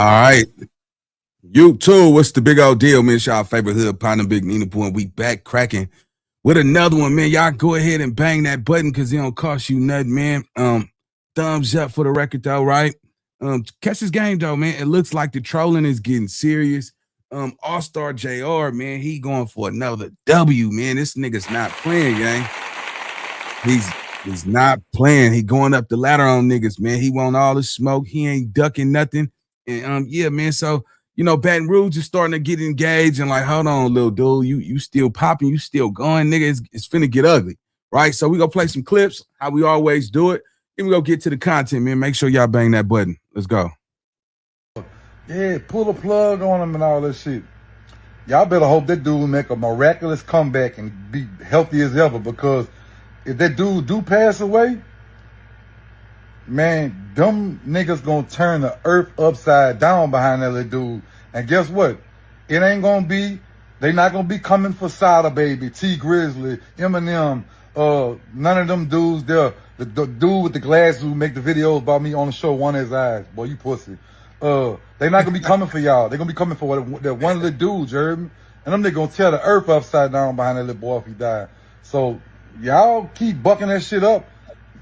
right. You too. What's the big old deal, man? It's y'all favorite hood partner, Big Nina Poo, and we back cracking with another one, man. Y'all go ahead and bang that button because it don't cost you nothing, man. Thumbs up for the record, though, right? Catch this game, though, man. It looks like the trolling is getting serious. Allstar Jr, man, he going for another W, man. This nigga's not playing, gang. He's not playing. He going up the ladder on niggas, man. He want all the smoke. He ain't ducking nothing. And yeah, man. So Baton Rouge is starting to get engaged and like, hold on, little dude, you still popping, you still going, nigga. It's finna get ugly, right? So we gonna play some clips, how we always do it. Then we go get to the content, man. Make sure y'all bang that button. Let's go. Yeah, pull the plug on him and all that shit. Y'all better hope that dude make a miraculous comeback and be healthy as ever, because if that dude do pass away, man, them niggas gonna turn the earth upside down behind that little dude. And guess what? It ain't gonna be, they not gonna be coming for Sada Baby, T Grizzly, Eminem, none of them dudes there. The dude with the glasses who make the videos about me on the show, one of his eyes. Boy, you pussy. They not gonna be coming for y'all. They gonna be coming for that one little dude, you heard me? And them niggas gonna tear the earth upside down behind that little boy if he died. So y'all keep bucking that shit up.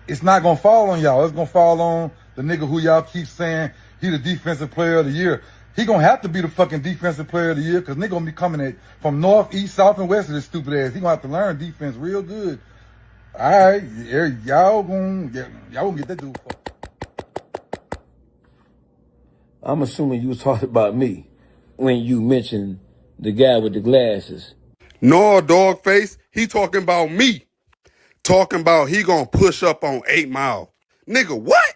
It's not gonna fall on y'all. It's gonna fall on the nigga who y'all keep saying he the defensive player of the year. He gonna have to be the fucking defensive player of the year, because nigga gonna be coming from north, east, south, and west of this stupid ass. He gonna have to learn defense real good. All right, y'all gonna get that dude fucked. I'm assuming you was talking about me when you mentioned the guy with the glasses. No, dog face. He talking about me. Talking about he gonna push up on 8 Mile. Nigga, what?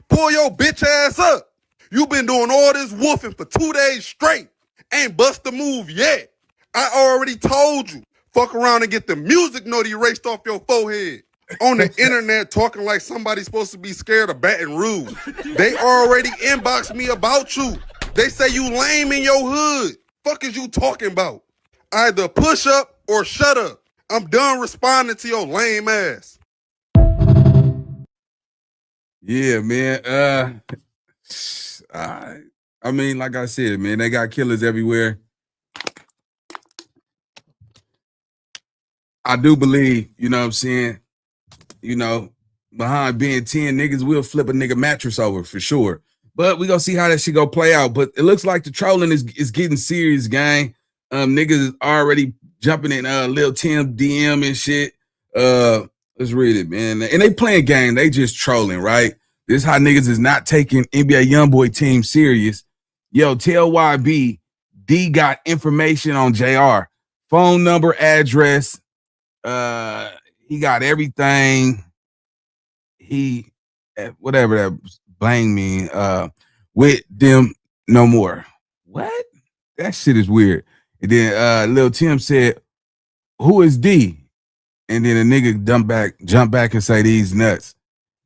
Pull your bitch ass up. You been doing all this woofing for 2 days straight. Ain't bust a move yet. I already told you. Fuck around and get the music note erased off your forehead. On the internet talking like somebody's supposed to be scared of Baton Rouge. They already inboxed me about you. They say you lame in your hood. Fuck is you talking about? Either push up or shut up. I'm done responding to your lame ass. Yeah, man. I mean, like I said, man, they got killers everywhere. I do believe, you know what I'm saying, behind being 10 niggas, we'll flip a nigga mattress over for sure. But we gonna see how that shit go play out. But it looks like the trolling is getting serious, gang. Niggas is already jumping in Lil Tim DM and shit. Let's read it, man. And they playing game. They just trolling, right? This is how niggas is not taking NBA Youngboy team serious. Yo, tell YB, D got information on JR. Phone number, address. He got everything. He, whatever that bang mean, with them no more. What? That shit is weird. And then Lil Tim said, who is D? And then a nigga jump back and say these nuts.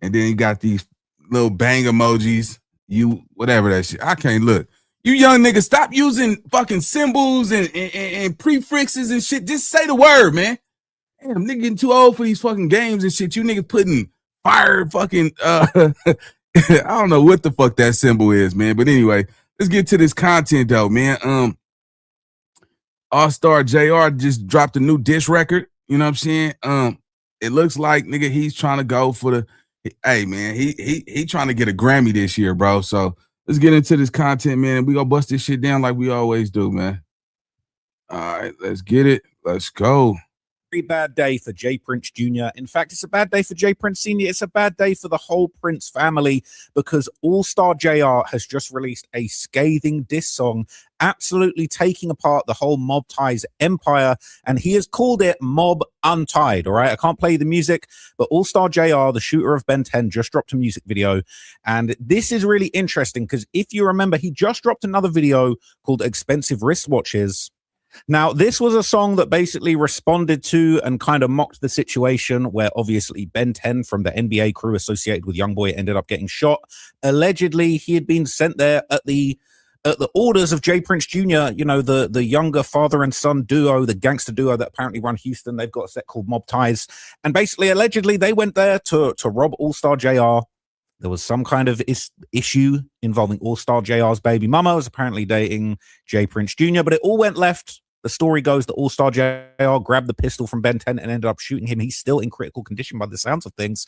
And then he got these little bang emojis. You whatever that shit. I can't look. You young niggas, stop using fucking symbols and prefixes and shit. Just say the word, man. Damn, nigga getting too old for these fucking games and shit. You niggas putting fire fucking I don't know what the fuck that symbol is, man. But anyway, let's get to this content though, man. Allstar Jr just dropped a new diss record. You know what I'm saying? It looks like nigga he's trying to go for the. Hey man, he trying to get a Grammy this year, bro. So let's get into this content, man. And we gonna bust this shit down like we always do, man. All right, let's get it. Let's go. Very bad day for J Prince Jr. In fact, it's a bad day for J Prince Sr. It's a bad day for the whole Prince family, because Allstar Jr. has just released a scathing diss song, absolutely taking apart the whole Mob Ties empire, and he has called it Mob Untied. All right, I can't play the music, but Allstar Jr., the shooter of Ben 10, just dropped a music video, and this is really interesting because if you remember, he just dropped another video called Expensive Wristwatches. Now, this was a song that basically responded to and kind of mocked the situation where obviously Ben 10 from the NBA crew associated with Youngboy ended up getting shot. Allegedly, he had been sent there at the orders of J Prince Jr., you know, the younger father and son duo, the gangster duo that apparently run Houston. They've got a set called Mob Ties. And basically, allegedly, they went there to rob Allstar Jr. there was some kind of issue involving Allstar Jr's baby mama was apparently dating J Prince Jr., but it all went left. The story goes that Allstar Jr grabbed the pistol from Ben 10 and ended up shooting him. He's still in critical condition by the sounds of things.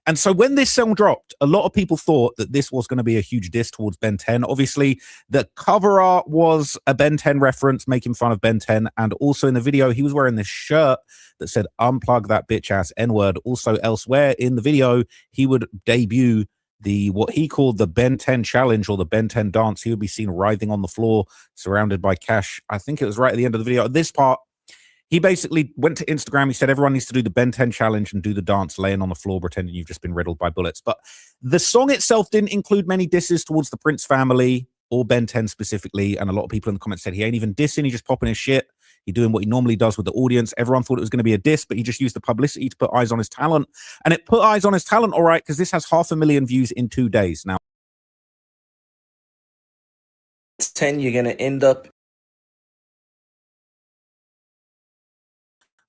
And so when this song dropped, a lot of people thought that this was going to be a huge diss towards Ben 10. Obviously, the cover art was a Ben 10 reference, making fun of Ben 10. And also in the video, he was wearing this shirt that said, "Unplug that bitch ass N-word." Also elsewhere in the video, he would debut what he called the Ben 10 challenge or the Ben 10 dance. He would be seen writhing on the floor, surrounded by cash. I think it was right at the end of the video. At this part, he basically went to Instagram. He said everyone needs to do the Ben 10 challenge and do the dance laying on the floor, pretending you've just been riddled by bullets. But the song itself didn't include many disses towards the Prince family or Ben 10 specifically. And a lot of people in the comments said he ain't even dissing. He's just popping his shit. He's doing what he normally does with the audience. Everyone thought it was going to be a diss, but he just used the publicity to put eyes on his talent. And it put eyes on his talent, all right, because this has 500,000 views in 2 days. Now, 10, you're going to end up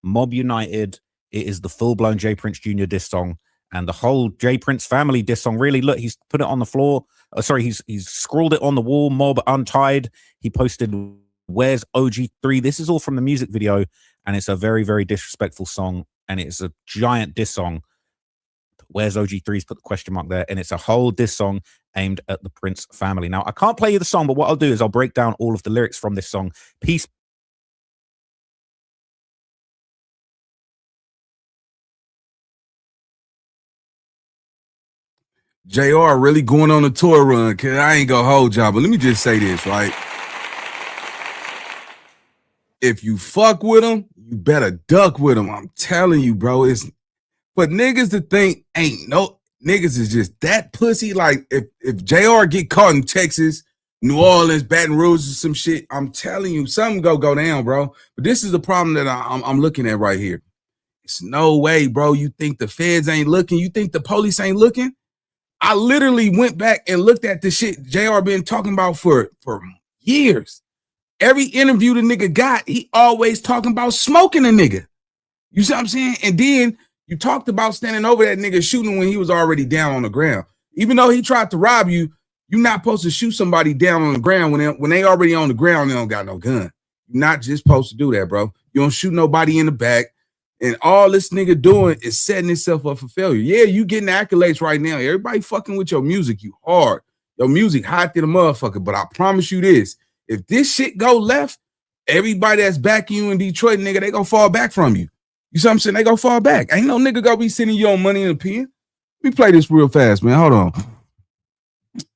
Mob United. It is the full-blown J Prince Jr. diss song. And the whole J Prince family diss song, really, look, he's put it on the floor. He's scrawled it on the wall, Mob Untied. He posted, "Where's OG3?" This is all from the music video, and it's a very, very disrespectful song, and it's a giant diss song. Where's OG3's put the question mark there, and it's a whole diss song aimed at the Prince family. Now, I can't play you the song, but what I'll do is I'll break down all of the lyrics from this song piece. JR really going on a tour run, cause I ain't gonna hold y'all, but let me just say this, right? If you fuck with him, you better duck with him. I'm telling you, bro. It's but niggas to think ain't no niggas is just that pussy. Like if JR get caught in Texas, New Orleans, Baton Rouge, or some shit, I'm telling you, something go down, bro. But this is the problem that I'm looking at right here. It's no way, bro. You think the feds ain't looking? You think the police ain't looking? I literally went back and looked at the shit JR been talking about for years. Every interview the nigga got, he always talking about smoking a nigga. You see what I'm saying? And then you talked about standing over that nigga shooting when he was already down on the ground. Even though he tried to rob you, you're not supposed to shoot somebody down on the ground when they already on the ground, they don't got no gun. You're not just supposed to do that, bro. You don't shoot nobody in the back. And all this nigga doing is setting himself up for failure. Yeah, you getting accolades right now. Everybody fucking with your music. You hard. Your music hot to the motherfucker. But I promise you this. If this shit go left, everybody that's backing you in Detroit, nigga, they gonna fall back from you. You see what I'm saying? They gonna fall back. Ain't no nigga gonna be sending you on money in the pen. Let me play this real fast, man. Hold on.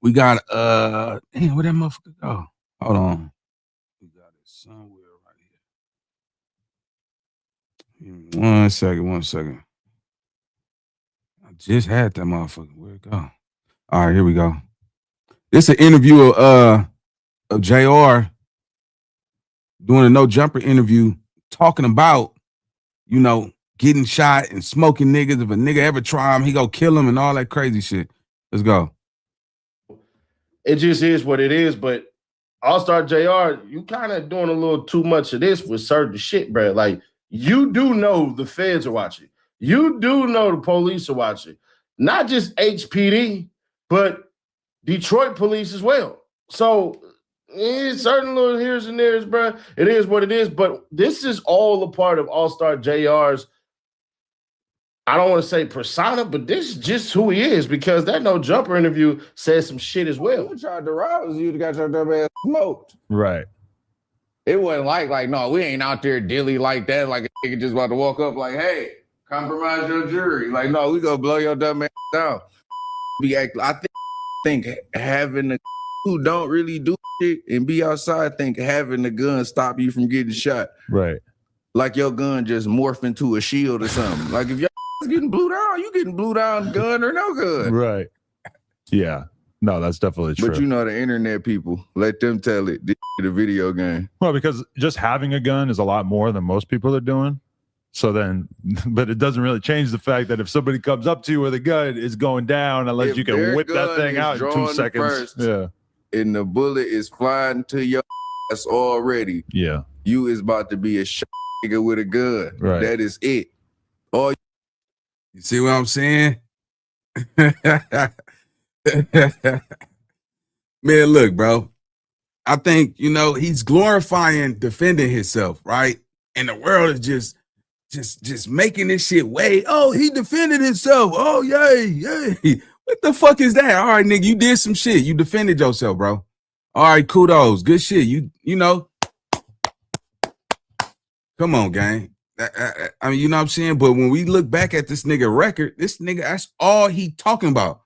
We got, damn, where that motherfucker go? Hold on. We got it somewhere right here. 1 second. I just had that motherfucker. Where'd it go? All right, here we go. This is an interview of JR doing a no jumper interview talking about, you know, getting shot and smoking niggas. If a nigga ever try him, he go kill him and all that crazy shit. Let's go. It just is what it is, but Allstar Jr, you kind of doing a little too much of this with certain shit, bro. Like, you do know the feds are watching. You do know the police are watching. Not just HPD, but Detroit police as well. So certain little here's and there's, bro. It is what it is, but this is all a part of Allstar Jr's, I don't want to say persona, but this is just who he is, because that no jumper interview says some shit as well. Who tried to rouse you? Got your dumb ass smoked. Right. It wasn't like, no, we ain't out there dilly like that. Like a nigga just about to walk up like, hey, compromise your jury. Like, no, we gonna blow your dumb ass down. I think having the who don't really do shit and be outside, think having the gun stop you from getting shot. Right. Like your gun just morph into a shield or something. Like if your getting blew down, you getting blew down, gun or no gun. Right. Yeah. No, that's definitely true. But you know the internet people, let them tell it. This is a video game. Well, because just having a gun is a lot more than most people are doing. So then, but it doesn't really change the fact that if somebody comes up to you with a gun, it's going down unless you can whip that thing out in 2 seconds. First, yeah. And the bullet is flying to your ass already. Yeah. You is about to be a nigga with a gun. Right. That is it. All you see what I'm saying? Man, look, bro. I think, he's glorifying defending himself, right? And the world is just making this shit way. Oh, he defended himself. Oh, yay, yay. What the fuck is that? All right, nigga, you did some shit. You defended yourself, bro. All right, kudos. Good shit. You know. Come on, gang. I mean, you know what I'm saying? But when we look back at this nigga record, this nigga, that's all he talking about.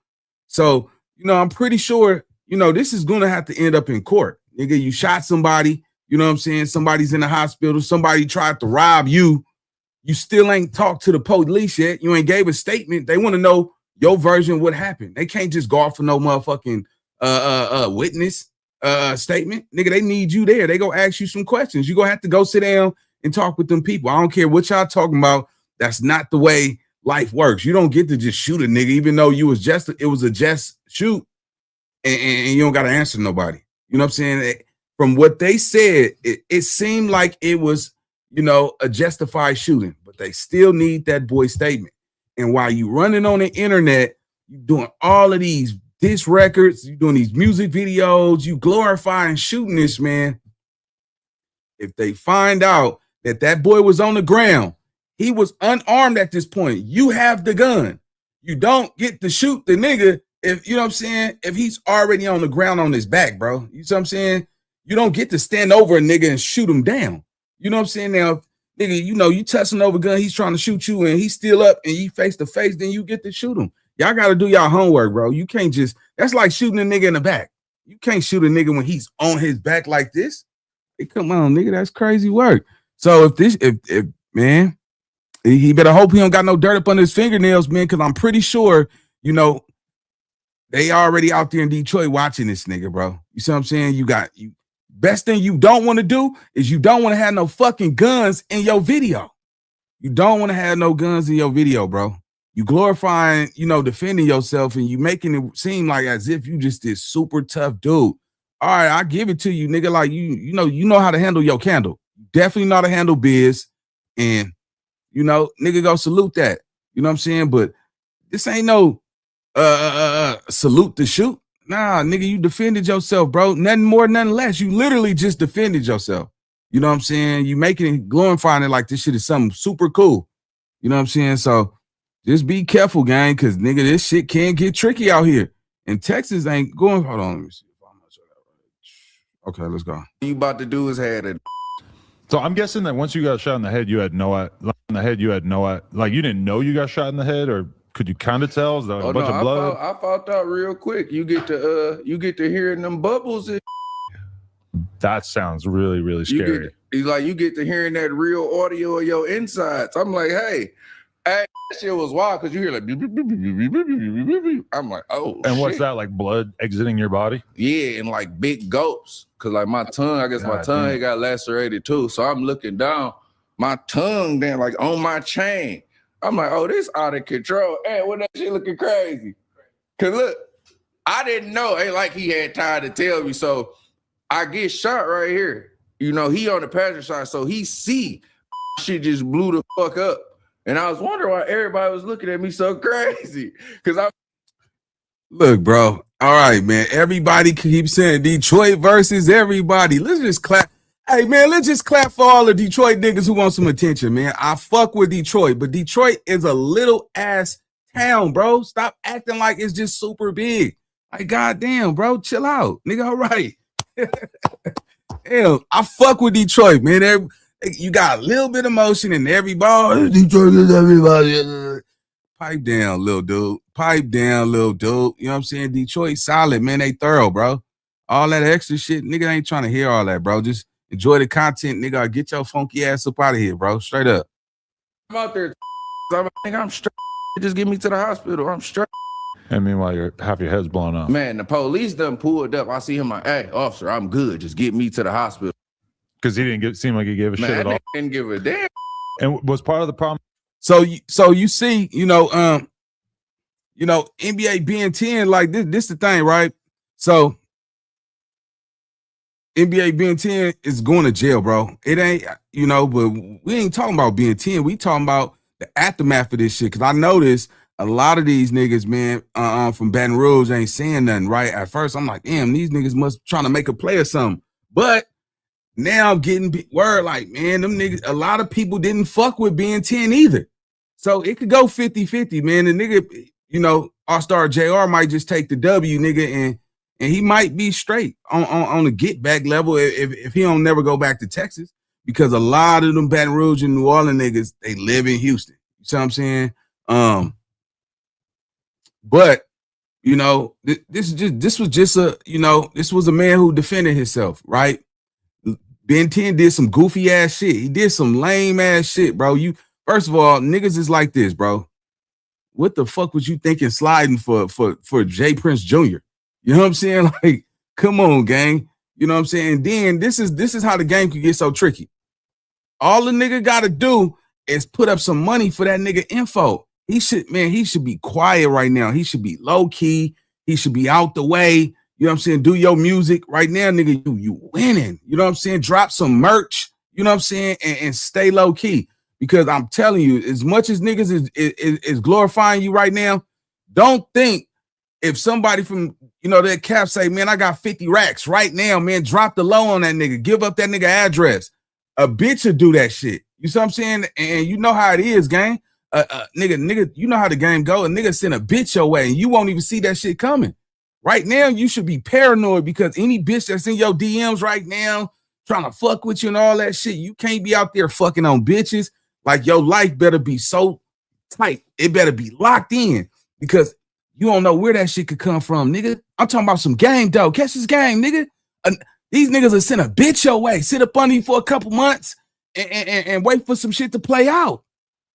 So, I'm pretty sure, this is going to have to end up in court. Nigga, you shot somebody, you know what I'm saying? Somebody's in the hospital. Somebody tried to rob you. You still ain't talked to the police yet. You ain't gave a statement. They want to know your version of what happened. They can't just go off for no motherfucking witness statement. Nigga, they need you there. They gonna ask you some questions. You gonna have to go sit down and talk with them people. I don't care what y'all talking about. That's not the way life works. You don't get to just shoot a nigga, even though it was a just shoot, and you don't gotta answer nobody. You know what I'm saying? From what they said, it seemed like it was, a justified shooting, but they still need that boy statement. And while you running on the internet, you doing all of these diss records, you doing these music videos, you glorifying shooting this man. If they find out that boy was on the ground, he was unarmed at this point. You have the gun. You don't get to shoot the nigga if, you know what I'm saying, if he's already on the ground on his back, bro. You know what I'm saying? You don't get to stand over a nigga and shoot him down. You know what I'm saying? Now, nigga, you touching over a gun, he's trying to shoot you and he's still up and you face to face, then you get to shoot him. Y'all got to do y'all homework, bro. You can't that's like shooting a nigga in the back. You can't shoot a nigga when he's on his back like this. Hey, come on, nigga, that's crazy work. So if man, he better hope he don't got no dirt up on his fingernails, man, because I'm pretty sure, they already out there in Detroit watching this nigga, bro. You see what I'm saying? Best thing you don't want to do is you don't want to have no fucking guns in your video. You don't want to have no guns in your video, bro. You glorifying, defending yourself and you making it seem like as if you just this super tough dude. All right, I give it to you, nigga. Like you know how to handle your candle. Definitely know how to handle biz. And, nigga, go salute that. You know what I'm saying? But this ain't no salute to shoot. Nah, nigga, you defended yourself, bro. Nothing more, nothing less. You literally just defended yourself. You know what I'm saying? You making it, glorifying it like this shit is something super cool. You know what I'm saying? So just be careful, gang, because, nigga, this shit can get tricky out here. And Texas ain't going. Hold on, let me see. Okay, let's go. What you about to do is had it. So I'm guessing that once you got shot in the head, you had no like you didn't know you got shot in the head, or could you kind of tell? Is there a bunch of blood? I found out real quick. You get to hearing them bubbles. That sounds really, really scary. You get to hearing that real audio of your insides. I'm like, hey, that shit was wild because you hear like, I'm like, oh. And what's shit. that, like blood exiting your body? Yeah, and like big gulps. Cause like my tongue, I guess my tongue got lacerated too. So I'm looking down, my tongue then like on my chain. I'm like, oh, this out of control. Hey, what that shit looking crazy? Cause look, I didn't know. Ain't like he had time to tell me. So I get shot right here. He on the passenger side, so he see shit just blew the fuck up. And I was wondering why everybody was looking at me so crazy. Cause look, bro. All right, man. Everybody keeps saying Detroit versus everybody. Let's just clap. Hey, man, let's just clap for all the Detroit niggas who want some attention, man. I fuck with Detroit, but Detroit is a little ass town, bro. Stop acting like it's just super big. Like, goddamn, bro, chill out. Nigga, all right. Hell, I fuck with Detroit, man. You got a little bit of motion in everybody. Detroit is everybody. Pipe down, little dude. Pipe down, little dude. You know what I'm saying? Detroit solid, man. They thorough, bro. All that extra shit, nigga ain't trying to hear all that, bro. Just enjoy the content, nigga. Get your funky ass up out of here, bro. Straight up. I'm out there. I'm straight. Just get me to the hospital. I'm straight. And meanwhile, half your head's blown up. Man, the police done pulled up. I see him like, hey, officer, I'm good. Just get me to the hospital. Because he didn't seem like he gave a shit at all. Didn't give a damn. And was part of the problem. So you see, NBA being 10, like this the thing, right? So NBA being 10 is going to jail, bro. It ain't, but we ain't talking about being 10. We talking about the aftermath of this shit. Cause I noticed a lot of these niggas, man, from Baton Rouge ain't saying nothing, right? At first, I'm like, damn, these niggas must trying to make a play or something. But now I'm getting word like, man, them niggas, a lot of people didn't fuck with being 10 either. So it could go 50-50, man. The nigga, you know, Allstar Jr. might just take the W, nigga, and he might be straight on the get back level if he don't never go back to Texas, because a lot of them Baton Rouge and New Orleans niggas, they live in Houston. You see what I'm saying? But you know, this was a man who defended himself, right? Ben 10 did some goofy ass shit. He did some lame ass shit, bro. You first of all, niggas is like this, bro. What the fuck was you thinking sliding for Jay Prince Jr.? You know what I'm saying? Like, come on, gang. You know what I'm saying? And then this is how the game could get so tricky. All the nigga gotta do is put up some money for that nigga info. He should be quiet right now. He should be low key. He should be out the way. You know what I'm saying? Do your music right now, nigga. You winning. You know what I'm saying? Drop some merch. You know what I'm saying? And stay low key. Because I'm telling you, as much as niggas is glorifying you right now, don't think if somebody from, you know, that cap say, man, I got 50 racks right now, man, drop the low on that nigga. Give up that nigga address. A bitch will do that shit. You see what I'm saying? And you know how it is, gang. Nigga, you know how the game go. A nigga send a bitch your way and you won't even see that shit coming. Right now, you should be paranoid because any bitch that's in your DMs right now trying to fuck with you and all that shit, you can't be out there fucking on bitches. Like, your life better be so tight. It better be locked in because you don't know where that shit could come from, nigga. I'm talking about some game, though. Catch this game, nigga. These niggas will send a bitch your way, sit up under you for a couple months and wait for some shit to play out.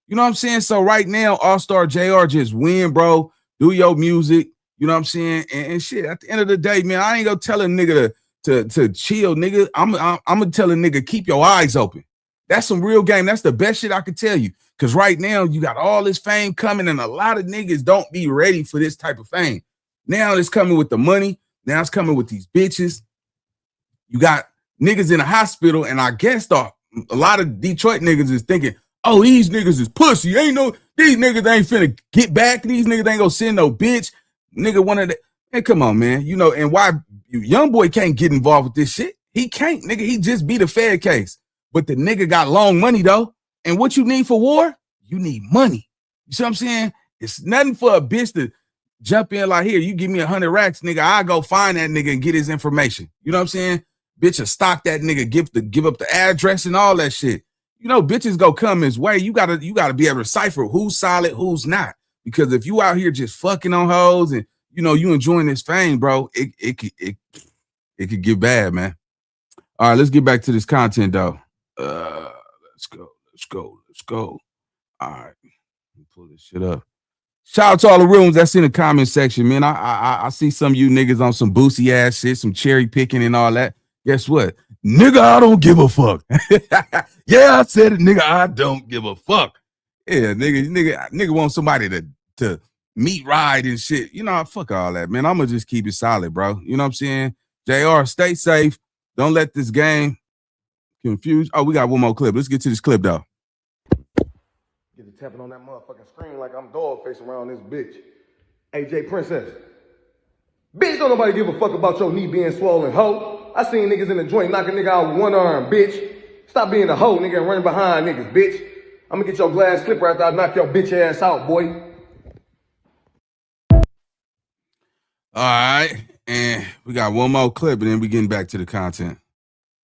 You know what I'm saying? So right now, Allstar Jr. just win, bro. Do your music. You know what I'm saying? And shit, at the end of the day, man, I ain't gonna tell a nigga to chill, nigga. I'm gonna tell a nigga, keep your eyes open. That's some real game. That's the best shit I could tell you. Because right now, you got all this fame coming, and a lot of niggas don't be ready for this type of fame. Now it's coming with the money. Now it's coming with these bitches. You got niggas in the hospital, and I guess a lot of Detroit niggas is thinking, oh, these niggas is pussy. These niggas ain't finna get back. These niggas ain't gonna send no bitch. Nigga, one of the, hey, come on, man. You know, and why young boy can't get involved with this shit? He can't, nigga. He just beat a Fed case. But the nigga got long money, though. And what you need for war? You need money. You see what I'm saying? It's nothing for a bitch to jump in like, here, you give me 100 racks, nigga. I go find that nigga and get his information. You know what I'm saying? Bitch will stock that nigga, give up the address and all that shit. You know, bitches go come his way. You gotta be able to decipher who's solid, who's not. Because if you out here just fucking on hoes and you know you enjoying this fame, bro, it could get bad, man. All right, let's get back to this content though. Let's go. All right, pull this shit up. Shout out to all the rooms that's in the comment section, man. I see some of you niggas on some boosie ass shit, some cherry picking and all that. Guess what? Nigga, I don't give a fuck. Yeah, I said it, nigga, I don't give a fuck. Yeah, nigga want somebody to meet ride and shit. You know, fuck all that, man. I'm gonna just keep it solid, bro. You know what I'm saying? JR, stay safe. Don't let this game confuse. Oh, we got one more clip. Let's get to this clip, though. Get to tapping on that motherfucking screen like I'm dog face around this bitch. AJ Princess. Bitch, don't nobody give a fuck about your knee being swollen, hoe. I seen niggas in the joint knock a nigga out with one arm, bitch. Stop being a hoe, nigga, and running behind niggas, bitch. I'm gonna get your glass slipper after I knock your bitch ass out, boy. All right, and we got one more clip, and then we getting back to the content.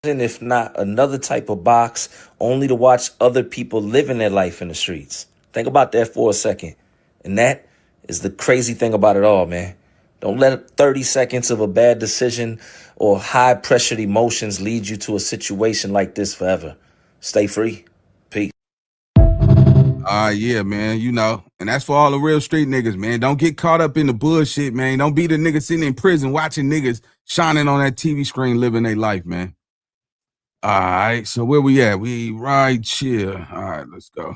And if not, another type of box only to watch other people living their life in the streets. Think about that for a second. And that is the crazy thing about it all, man. Don't let 30 seconds of a bad decision or high-pressured emotions lead you to a situation like this forever. Stay free. Peace. Yeah, man, you know, and that's for all the real street niggas, man. Don't get caught up in the bullshit, man. Don't be the nigga sitting in prison watching niggas shining on that TV screen living their life, man. All right, so where we at? We right here. All right, let's go.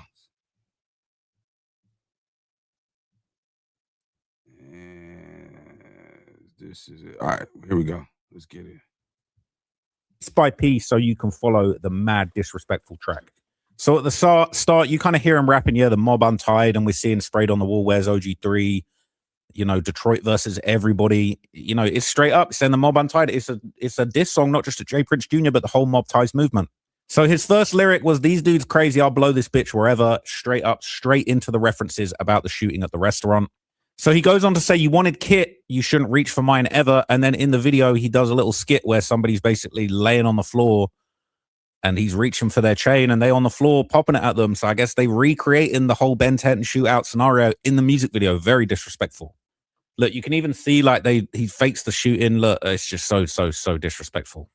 This is it. All right, here we go. Let's get it. Piece by piece so you can follow the mad disrespectful track. So at the start, you kind of hear him rapping, yeah, the mob untied, and we're seeing sprayed on the wall, where's OG3? You know, Detroit versus everybody. You know, it's straight up saying the mob untied. It's a diss song, not just to J Prince Jr., but the whole mob ties movement. So his first lyric was, these dudes crazy, I'll blow this bitch wherever, straight up, straight into the references about the shooting at the restaurant. So he goes on to say, you wanted Kit, you shouldn't reach for mine ever. And then in the video, he does a little skit where somebody's basically laying on the floor and he's reaching for their chain and they on the floor popping it at them. So I guess they recreating the whole Ben 10 shootout scenario in the music video. Very disrespectful. Look, you can even see like he fakes the shooting. Look, it's just so disrespectful.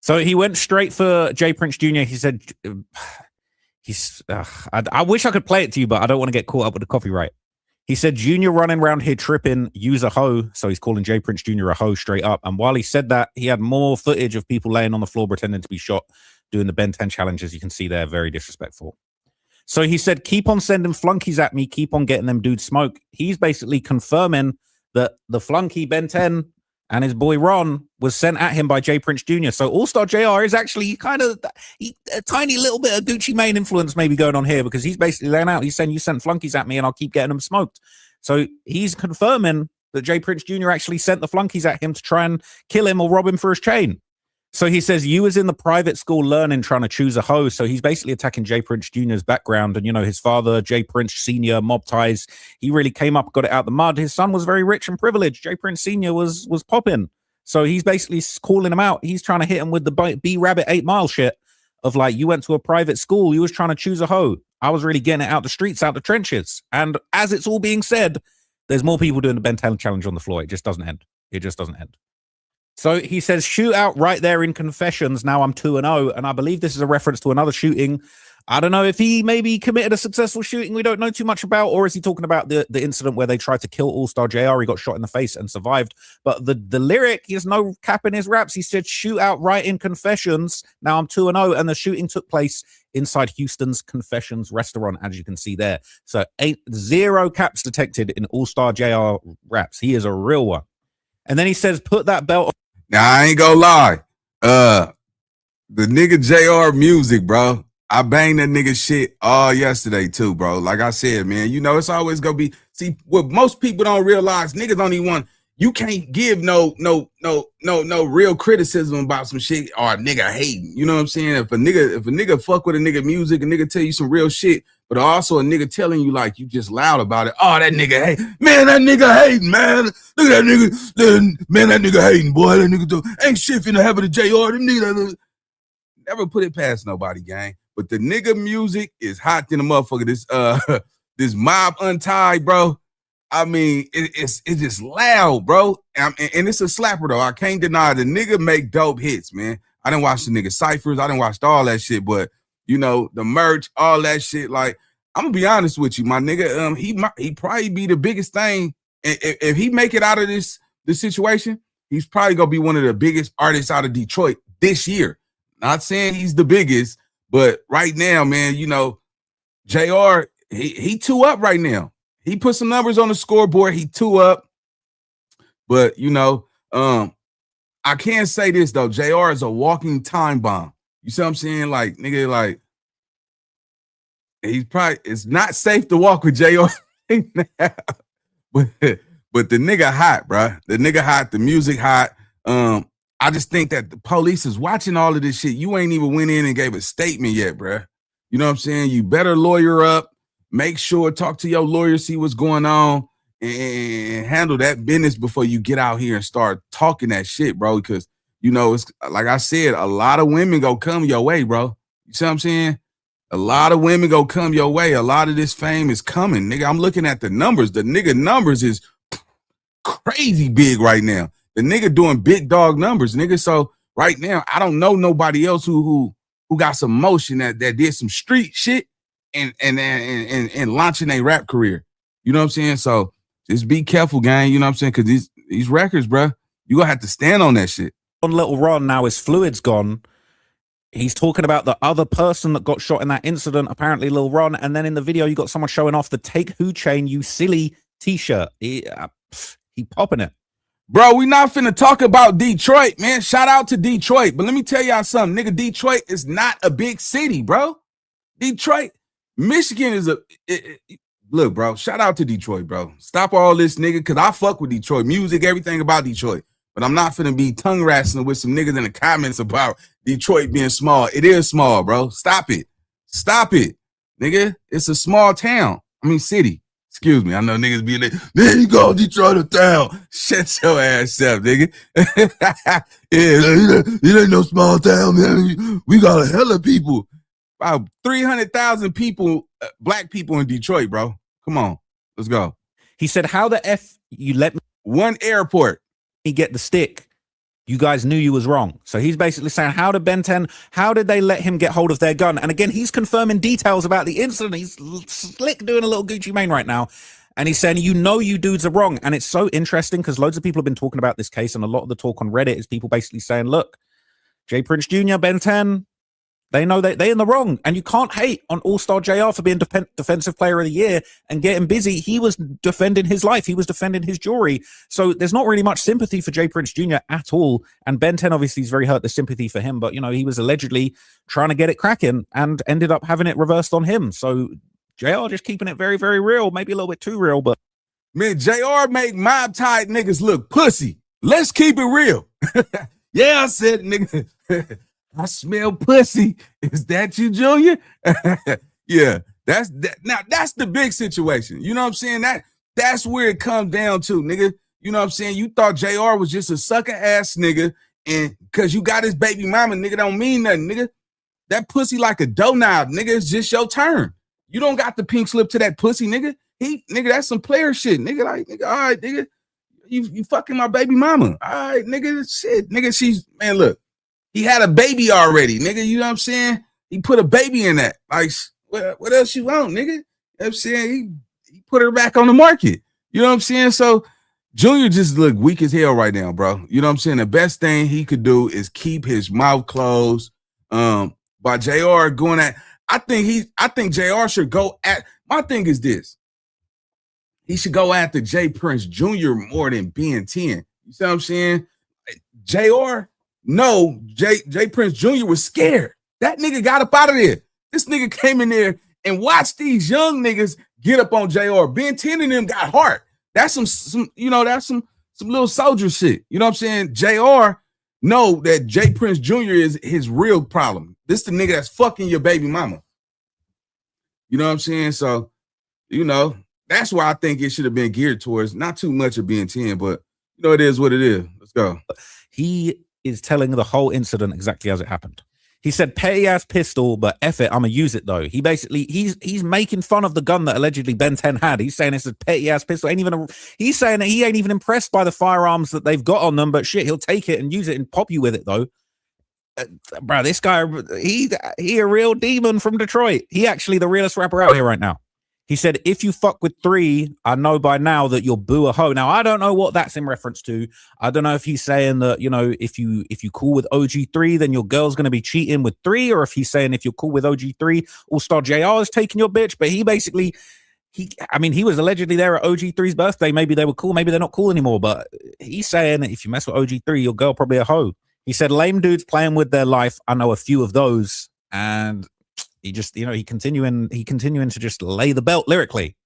So he went straight for J Prince Jr. He said, I wish I could play it to you, but I don't want to get caught up with the copyright. He said, Junior running around here tripping, use a hoe. So he's calling J Prince Jr. a hoe straight up. And while he said that, he had more footage of people laying on the floor pretending to be shot, doing the Ben 10 challenges. You can see there, very disrespectful. So he said, keep on sending flunkies at me, keep on getting them dudes smoke. He's basically confirming that the flunky Ben 10 and his boy Ron was sent at him by J Prince Jr. So Allstar Jr. is actually kind of a tiny little bit of Gucci Mane influence maybe going on here, because he's basically laying out, he's saying, you sent flunkies at me and I'll keep getting them smoked. So he's confirming that J Prince Jr. actually sent the flunkies at him to try and kill him or rob him for his chain. So he says, you was in the private school learning, trying to choose a hoe. So he's basically attacking J Prince Jr.'s background. And, you know, his father, J Prince Sr., mob ties, he really came up, got it out the mud. His son was very rich and privileged. J Prince Sr. was popping. So he's basically calling him out. He's trying to hit him with the B-Rabbit 8 Mile shit of like, you went to a private school, you was trying to choose a hoe. I was really getting it out the streets, out the trenches. And as it's all being said, there's more people doing the Ben 10 challenge on the floor. It just doesn't end. It just doesn't end. So he says, shootout right there in Confessions. Now I'm 2-0. And I believe this is a reference to another shooting. I don't know if he maybe committed a successful shooting we don't know too much about, or is he talking about the incident where they tried to kill Allstar Jr. He got shot in the face and survived. But the lyric, he has no cap in his raps. He said, shootout right in Confessions. Now I'm 2-0. And the shooting took place inside Houston's Confessions restaurant, as you can see there. So 0 caps detected in Allstar Jr. raps. He is a real one. And then he says, put that belt on. Now, I ain't gonna lie. The nigga JR music, bro. I banged that nigga shit all yesterday too, bro. Like I said, man, you know, it's always gonna be, see, what most people don't realize, niggas don't even want, you can't give no real criticism about some shit or a nigga hating. You know what I'm saying? If a nigga fuck with a nigga music, a nigga tell you some real shit, but also a nigga telling you like you just loud about it. Oh, that nigga hate. Man, that nigga hating, man. Look at that nigga. Man, that nigga hating, boy. That nigga ain't shit finna happen to JR. Them niggas never put it past nobody, gang. But the nigga music is hot than a motherfucker. This mob untied, bro. I mean, it's just loud, bro. And it's a slapper, though. I can't deny the nigga make dope hits, man. I didn't watch the nigga ciphers. I didn't watch all that shit, but you know, the merch, all that shit. Like, I'm gonna be honest with you, my nigga. He probably be the biggest thing. If he make it out of this situation, he's probably gonna be one of the biggest artists out of Detroit this year. Not saying he's the biggest, but right now, man, you know, JR, he 2 up right now. He put some numbers on the scoreboard. He 2 up. But, you know, I can say this, though. JR is a walking time bomb. You see what I'm saying? Like, nigga, like, it's not safe to walk with JR now. But the nigga hot, bro. The nigga hot. The music hot. I just think that the police is watching all of this shit. You ain't even went in and gave a statement yet, bro. You know what I'm saying? You better lawyer up. Make sure, talk to your lawyer, see what's going on, and handle that business before you get out here and start talking that shit, bro. Because, you know, it's like I said, a lot of women go come your way, bro. You see what I'm saying? A lot of women go come your way. A lot of this fame is coming, nigga. I'm looking at the numbers. The nigga numbers is crazy big right now. The nigga doing big dog numbers, nigga. So right now, I don't know nobody else who got some motion that did some street shit and launching a rap career. You know what I'm saying? So just be careful, gang. You know what I'm saying? Because these records, bro, you gonna have to stand on that shit. On Little Ron, now his fluid's gone. He's talking about the other person that got shot in that incident, apparently Lil Ron. And then in the video, you got someone showing off the Take Who Chain, You Silly t-shirt. He popping it. Bro, we not finna talk about Detroit, man. Shout out to Detroit. But let me tell y'all something, nigga. Detroit is not a big city, bro. Detroit, Michigan is look, bro. Shout out to Detroit, bro. Stop all this, nigga, because I fuck with Detroit. Music, everything about Detroit. But I'm not finna be tongue wrestling with some niggas in the comments about Detroit being small. It is small, bro. Stop it. Stop it, nigga. It's a small town. I mean, city. Excuse me. I know niggas be like, there you go, Detroit a town. Shut your ass up, nigga. Yeah, it ain't no small town, man. We got a hell of people. About 300,000 people, black people in Detroit, bro. Come on. Let's go. He said, how the F you let me one airport get the stick? You guys knew you was wrong. So he's basically saying, how did Ben 10, how did they let him get hold of their gun? And again, he's confirming details about the incident. He's slick doing a little Gucci Mane right now. And he's saying, you know, you dudes are wrong. And it's so interesting because loads of people have been talking about this case. And a lot of the talk on Reddit is people basically saying, look, J Prince Jr., Ben 10, they know that they're in the wrong. And you can't hate on Allstar Jr. for being Defensive Player of the Year and getting busy. He was defending his life. He was defending his jewelry. So there's not really much sympathy for J Prince Jr. at all. And Ben 10 obviously is very hurt. The sympathy for him. But, you know, he was allegedly trying to get it cracking and ended up having it reversed on him. So JR just keeping it very, very real. Maybe a little bit too real. But man, JR make mob tied niggas look pussy. Let's keep it real. Yeah, I said, nigga. I smell pussy. Is that you, Junior? Yeah, that's that. Now that's the big situation. You know what I'm saying? That's where it comes down to, nigga. You know what I'm saying? You thought JR was just a sucker ass nigga, and cause you got his baby mama, nigga, don't mean nothing, nigga. That pussy like a doorknob, nigga. It's just your turn. You don't got the pink slip to that pussy, nigga. Nigga, that's some player shit, nigga. Like, nigga, all right, nigga. You fucking my baby mama. All right, nigga, shit, nigga. She's, man, look. He had a baby already, nigga. You know what I'm saying? He put a baby in that. Like, what else you want, nigga? You know what I'm saying? He put her back on the market. You know what I'm saying? So Junior just look weak as hell right now, bro. You know what I'm saying? The best thing he could do is keep his mouth closed. By JR going at, I think JR should go at, my thing is this. He should go after J Prince Jr. more than Ben 10. You see what I'm saying? JR, no, J Prince Jr. was scared. That nigga got up out of there. This nigga came in there and watched these young niggas get up on JR. Ben 10 and them got heart. That's some you know, that's some little soldier shit. You know what I'm saying? JR know that J Prince Jr. is his real problem. This the nigga that's fucking your baby mama. You know what I'm saying? So, you know, that's why I think it should have been geared towards not too much of Ben 10, but you know, it is what it is. Let's go. He is telling the whole incident exactly as it happened. He said, petty ass pistol, but F it, I'm gonna use it though. He basically, he's making fun of the gun that allegedly Ben 10 had. He's saying it's a petty ass pistol. He's saying that he ain't even impressed by the firearms that they've got on them, but shit, he'll take it and use it and pop you with it though. Bro, this guy, he a real demon from Detroit. He actually the realest rapper out here right now. He said, if you fuck with 3, I know by now that you'll boo a hoe. Now, I don't know what that's in reference to. I don't know if he's saying that, you know, if you cool with OG3, then your girl's going to be cheating with 3, or if he's saying if you're cool with OG3, Allstar Jr. is taking your bitch. But he basically, he was allegedly there at OG3's birthday. Maybe they were cool. Maybe they're not cool anymore. But he's saying that if you mess with OG3, your girl probably a hoe. He said, lame dudes playing with their life. I know a few of those. And he just, you know, he continuing to just lay the belt lyrically.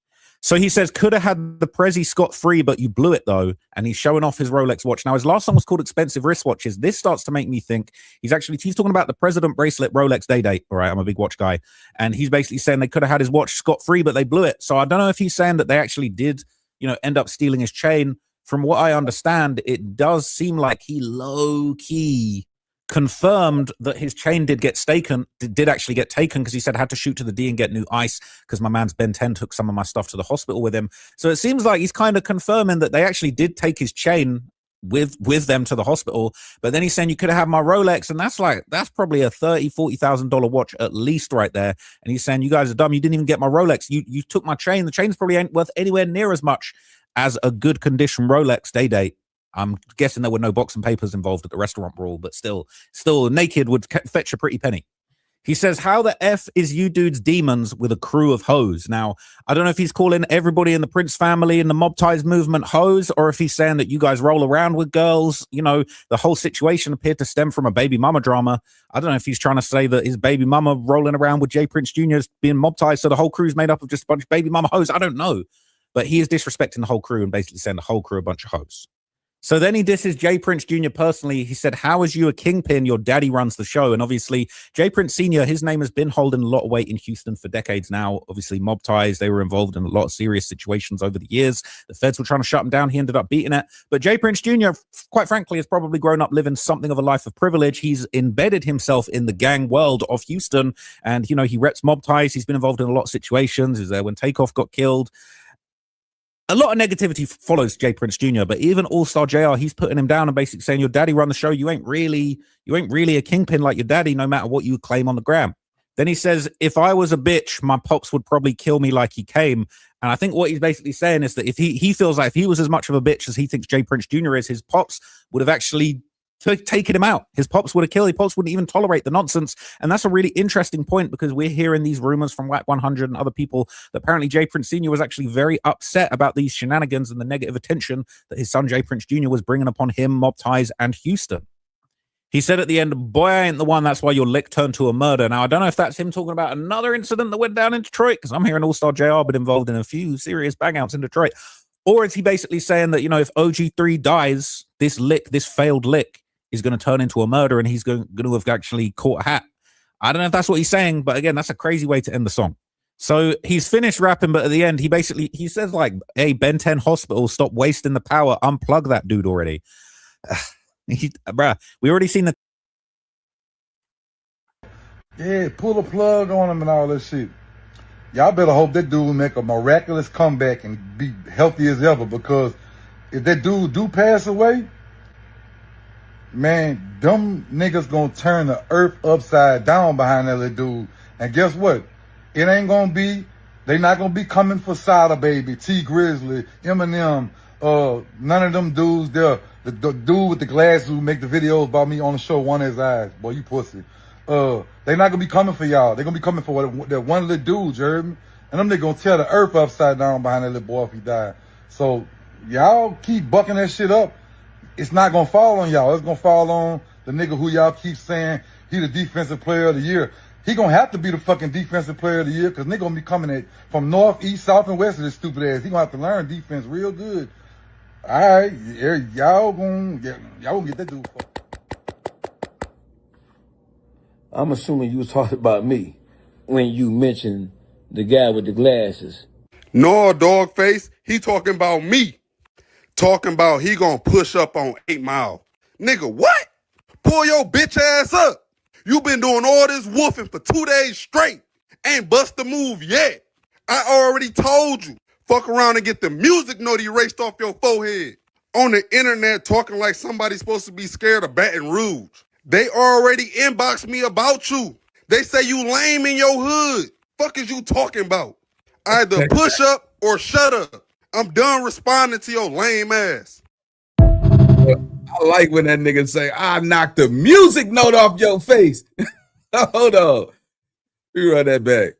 So he says, could have had the Prezi scot-free, but you blew it though. And he's showing off his Rolex watch. Now, his last song was called Expensive Wristwatches. This starts to make me think he's talking about the President Bracelet Rolex Day Date. All right, I'm a big watch guy. And he's basically saying they could have had his watch scot-free, but they blew it. So I don't know if he's saying that they actually did, you know, end up stealing his chain. From what I understand, it does seem like he low-key confirmed that his chain did actually get taken, because he said I had to shoot to the D and get new ice because my man's Ben 10 took some of my stuff to the hospital with him. So it seems like he's kind of confirming that they actually did take his chain with them to the hospital. But then he's saying you could have had my Rolex, and that's probably a $30,000-$40,000 watch at least right there. And he's saying you guys are dumb. You didn't even get my Rolex. You took my chain. The chain's probably ain't worth anywhere near as much as a good condition Rolex Day Date. I'm guessing there were no boxing papers involved at the restaurant brawl, but still naked would fetch a pretty penny. He says, how the F is you dudes demons with a crew of hoes? Now, I don't know if he's calling everybody in the Prince family and the mob ties movement hoes, or if he's saying that you guys roll around with girls. You know, the whole situation appeared to stem from a baby mama drama. I don't know if he's trying to say that his baby mama rolling around with Jay Prince Jr. is being mob ties, so the whole crew's made up of just a bunch of baby mama hoes. I don't know. But he is disrespecting the whole crew and basically saying the whole crew a bunch of hoes. So then he disses Jay Prince Jr. personally. He said, how is you a kingpin? Your daddy runs the show. And obviously, Jay Prince Sr., his name has been holding a lot of weight in Houston for decades now. Obviously, mob ties, they were involved in a lot of serious situations over the years. The feds were trying to shut him down. He ended up beating it. But Jay Prince Jr., quite frankly, has probably grown up living something of a life of privilege. He's embedded himself in the gang world of Houston. And, you know, he reps mob ties. He's been involved in a lot of situations. He was there when Takeoff got killed. A lot of negativity follows Jay Prince Jr., but even Allstar Jr., he's putting him down and basically saying, your daddy run the show. You ain't really a kingpin like your daddy, no matter what you claim on the gram. Then he says, if I was a bitch, my pops would probably kill me like he came. And I think what he's basically saying is that if he feels like if he was as much of a bitch as he thinks Jay Prince Jr. is, his pops would have actually taken him out. His pops would have killed. His pops wouldn't even tolerate the nonsense. And that's a really interesting point, because we're hearing these rumors from Whack 100 and other people that apparently Jay Prince Sr. was actually very upset about these shenanigans and the negative attention that his son Jay Prince Jr. was bringing upon him, mob ties, and Houston. He said at the end, boy, I ain't the one. That's why your lick turned to a murder. Now, I don't know if that's him talking about another incident that went down in Detroit, because I'm hearing Allstar Jr. been involved in a few serious bang outs in Detroit. Or is he basically saying that, you know, if OG3 dies, this failed lick, is going to turn into a murder and he's going to have actually caught a hat? I don't know if that's what he's saying, but again, that's a crazy way to end the song. So he's finished rapping, but at the end, he says like, hey, Ben 10 Hospital, stop wasting the power. Unplug that dude already. Bruh, we already seen the... Yeah, pull the plug on him and all that shit. Y'all better hope that dude make a miraculous comeback and be healthy as ever, because if that dude do pass away, man, them niggas gonna turn the earth upside down behind that little dude. And guess what? It ain't gonna be, they not gonna be coming for Sada Baby, T Grizzly, Eminem, none of them dudes there. The dude with the glasses who make the videos about me on the show, one of his eyes. Boy, you pussy. They not gonna be coming for y'all. They gonna be coming for that one little dude, you heard me? And them niggas gonna tear the earth upside down behind that little boy if he died. So y'all keep bucking that shit up. It's not gonna fall on y'all. It's gonna fall on the nigga who y'all keep saying he the defensive player of the year. He gonna have to be the fucking defensive player of the year, because nigga gonna be coming from north, east, south, and west of this stupid ass. He gonna have to learn defense real good. All right, y'all gonna get that dude fucked. I'm assuming you was talking about me when you mentioned the guy with the glasses. No, dog face. He talking about me. Talking about he gonna push up on 8 Mile. Nigga, what? Pull your bitch ass up. You been doing all this woofing for 2 days straight. Ain't bust a move yet. I already told you. Fuck around and get the music note erased off your forehead. On the internet talking like somebody's supposed to be scared of Baton Rouge. They already inboxed me about you. They say you lame in your hood. Fuck is you talking about? Either push up or shut up. I'm done responding to your lame ass. I like when that nigga say, I knocked the music note off your face. Hold on. We run that back.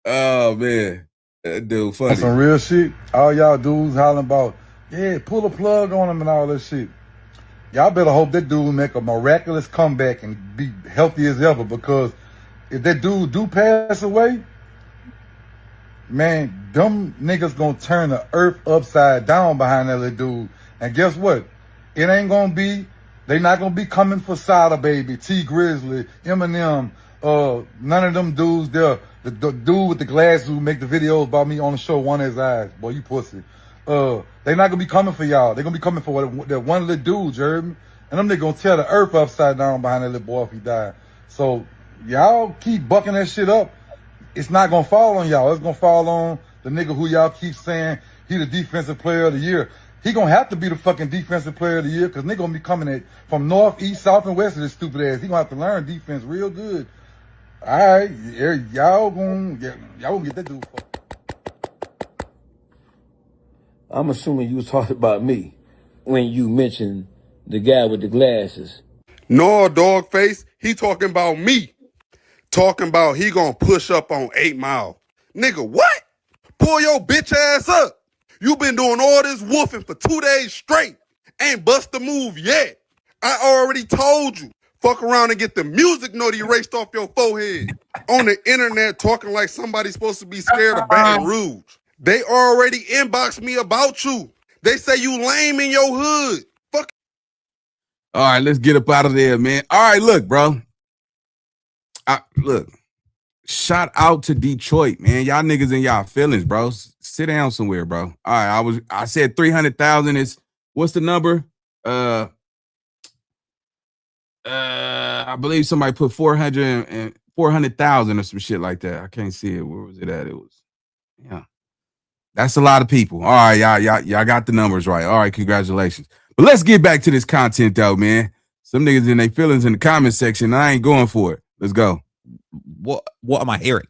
Oh, man. That dude funny. Some real shit. All y'all dudes hollering about, yeah, pull the plug on him and all that shit. Y'all better hope that dude make a miraculous comeback and be healthy as ever, because if that dude do pass away, man, them niggas gonna turn the earth upside down behind that little dude. And guess what? It ain't gonna be, they not gonna be coming for Sada Baby, T Grizzly, Eminem, none of them dudes there. The dude with the glasses who make the videos about me on the show, one of his eyes. Boy, you pussy. They not gonna be coming for y'all. They gonna be coming for that one little dude, you heard me? And them niggas gonna tear the earth upside down behind that little boy if he died. So y'all keep bucking that shit up. It's not gonna fall on y'all. It's gonna fall on the nigga who y'all keep saying he the defensive player of the year. He gonna have to be the fucking defensive player of the year, because nigga gonna be coming from north, east, south, and west of this stupid ass. He gonna have to learn defense real good. All right, y'all gonna get that dude fucked. I'm assuming you was talking about me when you mentioned the guy with the glasses. No, dog face. He talking about me. talking about he gonna push up on 8 Mile. Nigga, what? Pull your bitch ass up. You been doing all this woofing for 2 days straight. Ain't bust the move yet. I already told you. Fuck around and get the music note erased off your forehead. On the internet talking like somebody's supposed to be scared of Baton Rouge. They already inboxed me about you. They say you lame in your hood. Fuck. All right, let's get up out of there, man. All right, look, bro. Look. Shout out to Detroit, man. Y'all niggas in y'all feelings, bro. Sit down somewhere, bro. All right, I said 300,000 is what's the number? I believe somebody put 400,000 or some shit like that. I can't see it. Where was it at? It was, yeah. That's a lot of people. All right, y'all got the numbers right. All right, congratulations. But let's get back to this content though, man. Some niggas in their feelings in the comment section. I ain't going for it. Let's go. What am I hearing?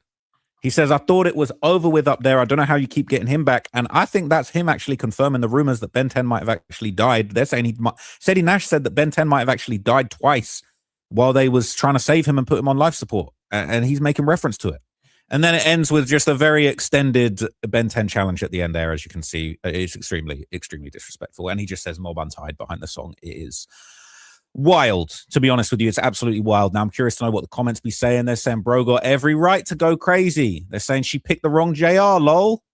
He says, I thought it was over with up there. I don't know how you keep getting him back. And I think that's him actually confirming the rumors that Ben 10 might have actually died. They're saying Sadie Nash said that Ben 10 might have actually died twice while they was trying to save him and put him on life support. And he's making reference to it. And then it ends with just a very extended Ben 10 challenge at the end there. As you can see, it's extremely, extremely disrespectful. And he just says Mob Untied behind the song. It is wild, to be honest with you. It's absolutely wild. Now I'm curious to know what the comments be saying. They're saying bro got every right to go crazy. They're saying she picked the wrong JR, lol.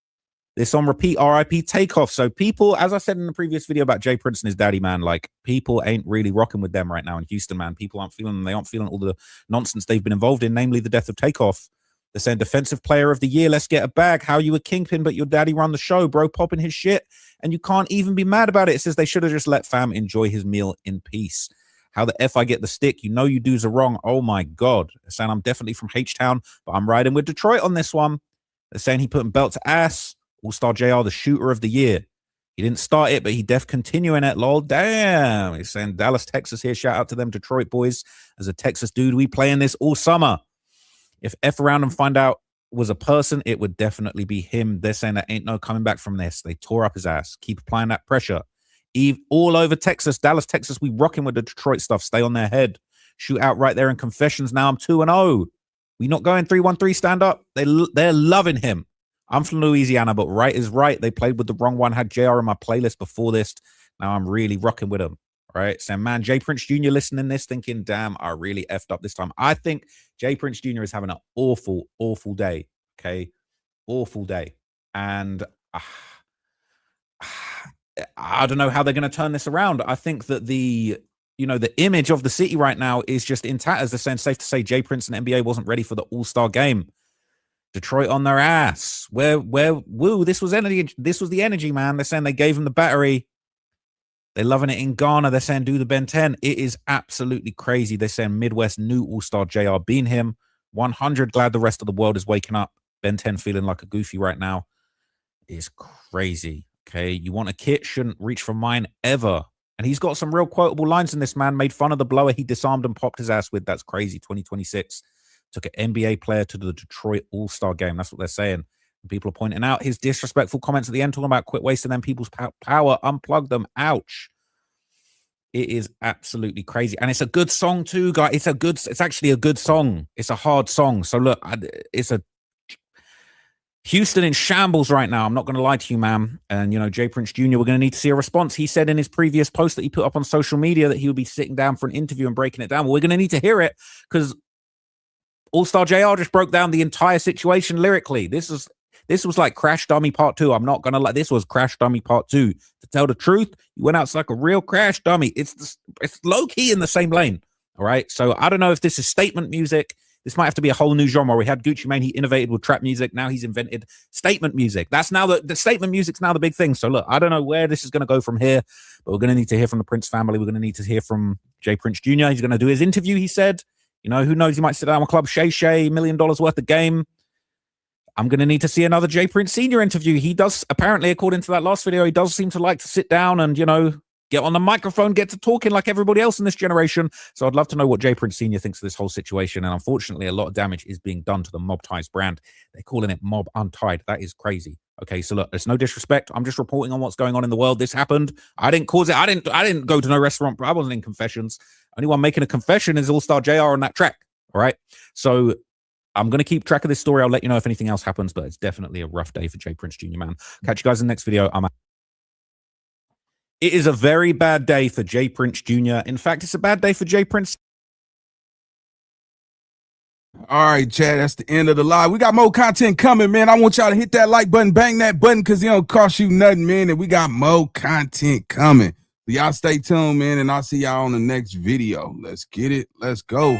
This on repeat, RIP Takeoff. So people, as I said in the previous video about Jay Prince and his daddy, man, like people ain't really rocking with them right now in Houston, man. People aren't feeling them. They aren't feeling all the nonsense they've been involved in, namely the death of Takeoff. They're saying defensive player of the year. Let's get a bag. How you a kingpin, but your daddy run the show, bro, popping his shit. And you can't even be mad about it. It says they should have just let fam enjoy his meal in peace. How the F I get the stick? You know you dudes are wrong. Oh my God. They're saying I'm definitely from H-Town, but I'm riding with Detroit on this one. They're saying he putting belt to ass. All-Star JR, the shooter of the year. He didn't start it, but he def continuing it, lol. Damn. He's saying Dallas, Texas here. Shout out to them Detroit boys. As a Texas dude, we playing this all summer. If F around and find out was a person, it would definitely be him. They're saying there ain't no coming back from this. They tore up his ass. Keep applying that pressure. Eve all over Texas, Dallas, Texas. We rocking with the Detroit stuff. Stay on their head. Shoot out right there in confessions. Now I'm 2-0. We not going 3-1-3 stand up. They're loving him. I'm from Louisiana, but right is right. They played with the wrong one. Had JR in my playlist before this. Now I'm really rocking with him. Right. So man, Jay Prince Jr. listening this, thinking, damn, I really effed up this time. I think Jay Prince Jr. is having an awful, awful day. Okay. Awful day. And I don't know how they're going to turn this around. I think that the image of the city right now is just in tatters. They're saying safe to say Jay Prince and NBA wasn't ready for the All-Star game. Detroit on their ass. Woo, this was energy. This was the energy, man. They're saying they gave him the battery. They're loving it in Ghana. They're saying do the Ben 10. It is absolutely crazy. They're saying Midwest new All-Star JR being him. 100 glad the rest of the world is waking up. Ben 10 feeling like a goofy right now. It's crazy. Okay, you want a kit, shouldn't reach for mine ever. And he's got some real quotable lines in this, man. Made fun of the blower he disarmed and popped his ass with. That's crazy. 2026. Took an NBA player to the Detroit All-Star game. That's what they're saying. And people are pointing out his disrespectful comments at the end, talking about quit wasting them people's power. Unplug them. Ouch. It is absolutely crazy. And it's a good song too, guys. It's actually a good song. It's a hard song. So look, it's a Houston in shambles right now. I'm not going to lie to you, man. And, Jay Prince Jr., we're going to need to see a response. He said in his previous post that he put up on social media that he would be sitting down for an interview and breaking it down. Well, we're going to need to hear it because All-Star JR just broke down the entire situation lyrically. This was like Crash Dummy Part 2. I'm not going to lie. This was Crash Dummy Part 2. To tell the truth, you went out like a real Crash Dummy. It's low-key in the same lane. All right? So I don't know if this is statement music. This might have to be a whole new genre. We had Gucci Mane. He innovated with trap music. Now he's invented statement music. That's now the statement music's now the big thing. So look, I don't know where this is going to go from here, but we're going to need to hear from the Prince family. We're going to need to hear from Jay Prince Jr. He's going to do his interview, he said. Who knows? He might sit down with Club Shay Shay, $1 million worth of game. I'm going to need to see another Jay Prince Sr. interview. He does, apparently, according to that last video, he does seem to like to sit down and, get on the microphone, get to talking like everybody else in this generation. So I'd love to know what Jay Prince Sr. thinks of this whole situation. And unfortunately, a lot of damage is being done to the Mob Ties brand. They're calling it Mob Untied. That is crazy. Okay, so look, there's no disrespect. I'm just reporting on what's going on in the world. This happened. I didn't cause it. I didn't go to no restaurant. I wasn't in confessions. Only one making a confession is All-Star JR on that track. All right. So I'm going to keep track of this story. I'll let you know if anything else happens, but it's definitely a rough day for J Prince Jr., man. Catch you guys in the next video. I'm out. It is a very bad day for J Prince Jr. In fact, it's a bad day for J Prince. All right, Chad, that's the end of the live. We got more content coming, man. I want y'all to hit that like button, bang that button, because it don't cost you nothing, man. And we got more content coming. So y'all stay tuned, man, and I'll see y'all on the next video. Let's get it. Let's go.